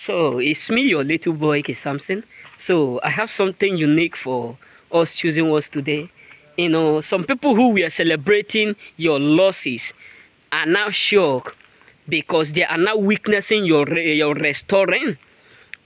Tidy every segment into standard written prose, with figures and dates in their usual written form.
So it's me, your little boy, K. Samson. So I have something unique for us choosing words today. Some people who were celebrating your losses are now shocked because they are now witnessing your restoring.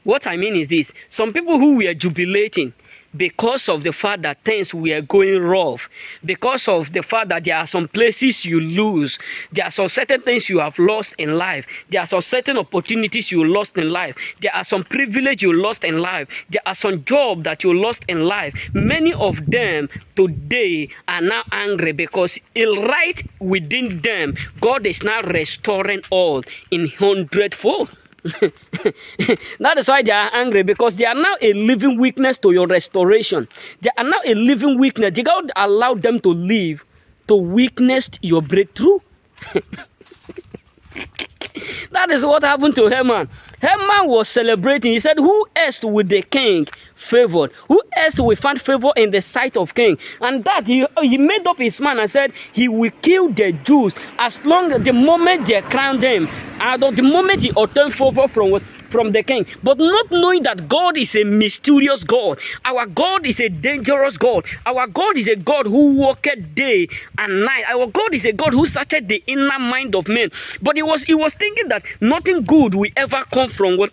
What I mean is this: some people who were jubilating because of the fact that things were going rough, because of the fact that there are some places you lose, there are some certain things you have lost in life, there are some certain opportunities you lost in life, there are some privilege you lost in life, there are some job that you lost in life. Many of them today are now angry because right within them, God is now restoring all in hundredfold. That is why they are angry, because they are now a living witness to your restoration. They are now a living witness. God allowed them to live to witness your breakthrough. That is what happened to Haman. Haman was celebrating. He said, who else with the king favored? Who else will find favor in the sight of king? And that he made up his mind and said he will kill the Jews as long as the moment they crowned him, and the moment he obtained favor from the king. But not knowing that God is a mysterious God. Our God is a dangerous God. Our God is a God who walketh day and night. Our God is a God who searcheth the inner mind of men. But he was thinking that nothing good will ever come from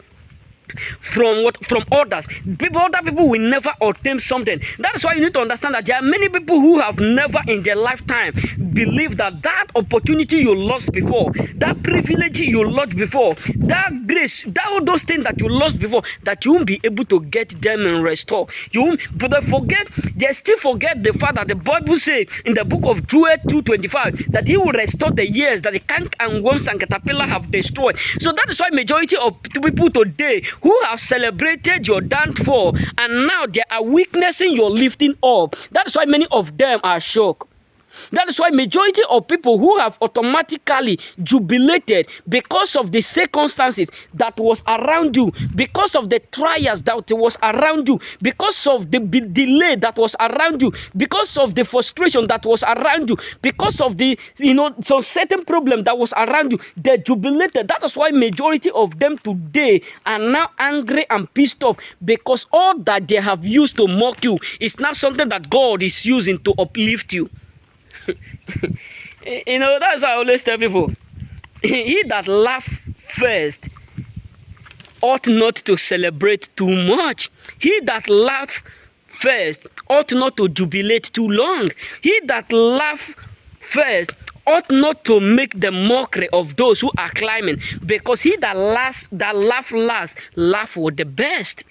others. Other people will never obtain something. That's why you need to understand that there are many people who have never in their lifetime believed that opportunity you lost before, that privilege you lost before, that grace, those things that you lost before, that you won't be able to get them and restore. But they still forget the fact that the Bible says in the book of Joel 2:25 that he will restore the years that the canker and worms and caterpillar have destroyed. So that is why majority of people today who have celebrated your downfall and now they are witnessing your lifting up. That is why many of them are shocked. That is why majority of people who have automatically jubilated because of the circumstances that was around you, because of the trials that was around you, because of the delay that was around you, because of the frustration that was around you, because of the some certain problem that was around you, they jubilated. That is why majority of them today are now angry and pissed off, because all that they have used to mock you is now something that God is using to uplift you. That's why I always tell people, he that laugh first ought not to celebrate too much. He that laugh first ought not to jubilate too long. He that laugh first ought not to make the mockery of those who are climbing, because he that laugh last laugh with the best.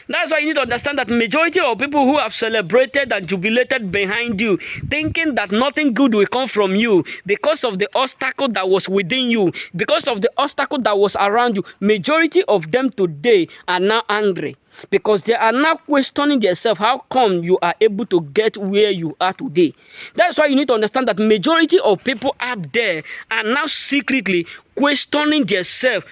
That's why you need to understand that majority of people who have celebrated and jubilated behind you, thinking that nothing good will come from you because of the obstacle that was within you, because of the obstacle that was around you, majority of them today are now angry, because they are now questioning themselves, how come you are able to get where you are today? That's why you need to understand that majority of people up there are now secretly questioning themselves,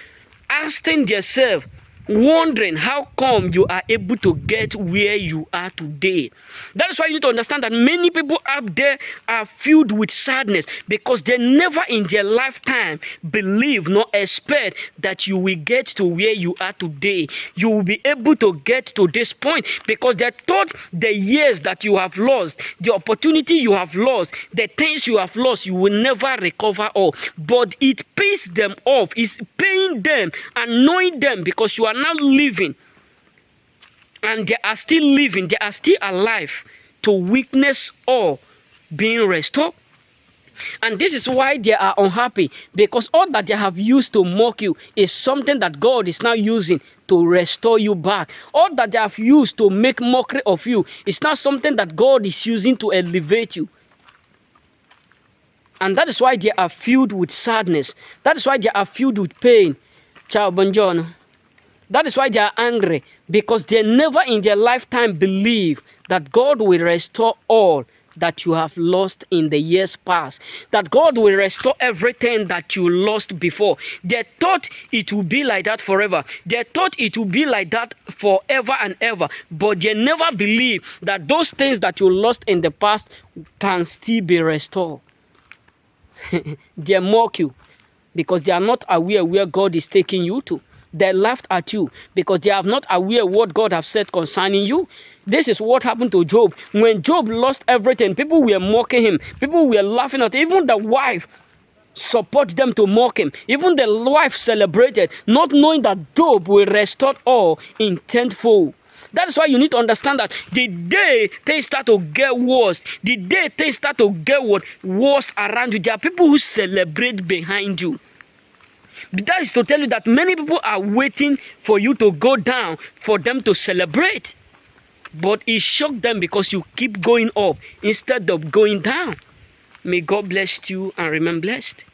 asking themselves, wondering how come you are able to get where you are today. That's why you need to understand that many people up there are filled with sadness, because they never in their lifetime believe nor expect that you will get to where you are today. You will be able to get to this point, because they thought the years that you have lost, the opportunity you have lost, the things you have lost, you will never recover all. But it pays them off. It's paying them and knowing them, because you are now living, and they are still living, they are still alive to witness all being restored. And this is why they are unhappy, because all that they have used to mock you is something that God is now using to restore you back. All that they have used to make mockery of you is now something that God is using to elevate you. And that is why they are filled with sadness. That is why they are filled with pain. Ciao, buongiorno. That is why they are angry, because they never in their lifetime believe that God will restore all that you have lost in the years past, that God will restore everything that you lost before. They thought it would be like that forever. They thought it would be like that forever and ever, but they never believe that those things that you lost in the past can still be restored. They mock you because they are not aware where God is taking you to. They laughed at you because they have not aware what God have said concerning you. This is what happened to Job. When Job lost everything, people were mocking him. People were laughing at him. Even the wife support them to mock him. Even the wife celebrated, not knowing that Job will restore all in tenfold. That is why you need to understand that the day things start to get worse, the day things start to get worse around you, there are people who celebrate behind you. That is to tell you that many people are waiting for you to go down for them to celebrate. But it shocked them because you keep going up instead of going down. May God bless you and remain blessed.